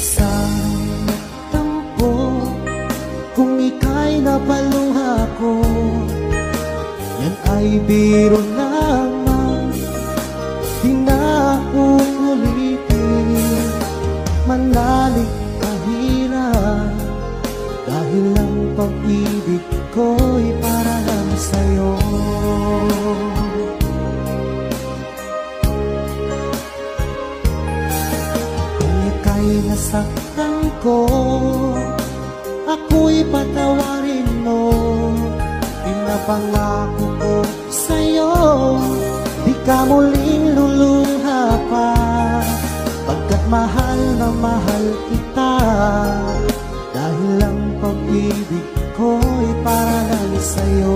Kasang nagtampo kung ika'y napaluha ko, yan ay biro lamang, di na uulitin. Manalig kahirap, dahil ang pag-ibig ko'y para lang sa'yo. Kung ika'y nasaktan ko, ako'y patawarin mo. Pinapangako ko sa'yo, di ka muling luluha pa, pagkat mahal na mahal kita. Dahil ang pag-ibig ko'y para lang sa'yo.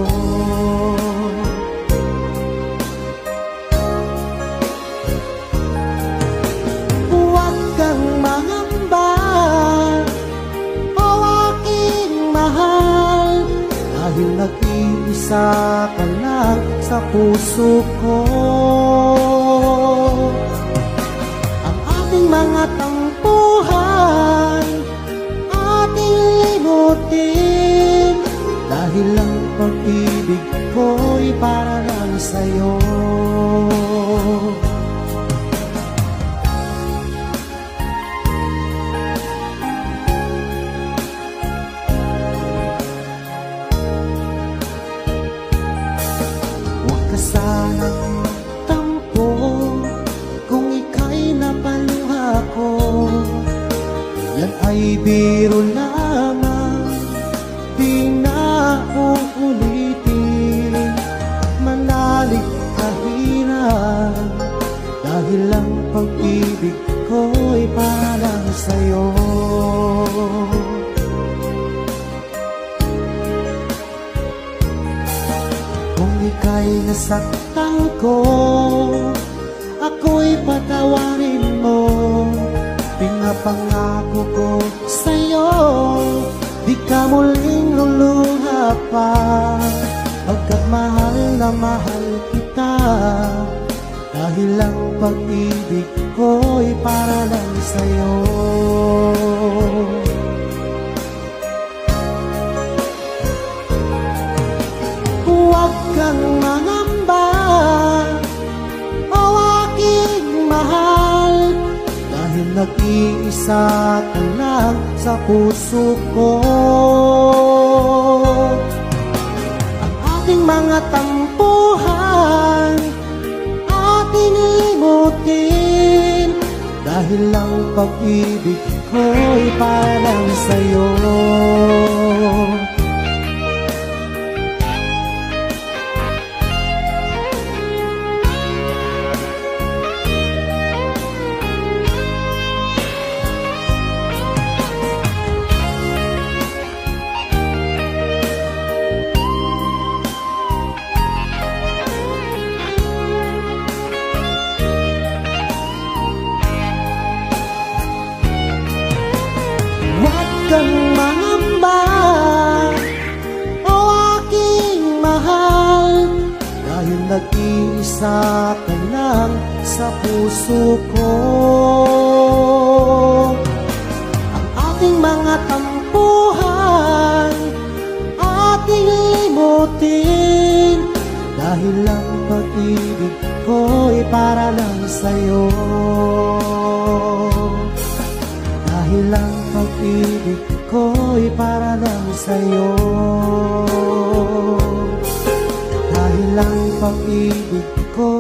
Huwag kang mangamba, o aking mahal, dahil nag-iisa ka lang sa puso ko. Ang ating mga tampuhan ating limutin, dahil ang pag-ibig ko'y para lang sa'yo. Huwag ka sanang tampo kung ika'y napaluha ko, yan ay biro lamang, di na uulitin. Manalig kahirap, dahil ang pag-ibig ko'y para lang sa'yo. Kung ika'y nasaktan ko, ako'y patawarin mo. Pinapangako ko sa'yo, di ka muling luluha pa, pagkat mahal na mahal kita. Dahil ang pag-ibig ko'y para lang sa'yo. Huwag kang mangamba, o aking mahal, dahil nag-iisa ka lang sa puso ko. Ang ating mga tampuhan ating limutin, dahil ang pag-ibig ko'y para lang sa'yo. Huwag kang mangamba, o aking mahal, dahil nag-iisa ka lang sa puso ko. Ang ating mga tampuhan ating limutin, dahil ang pag-ibig ko'y para lang sa'yo. Dahil ang pag-ibig ko'y para lang sa'yo. Dahil ang pag-ibig ko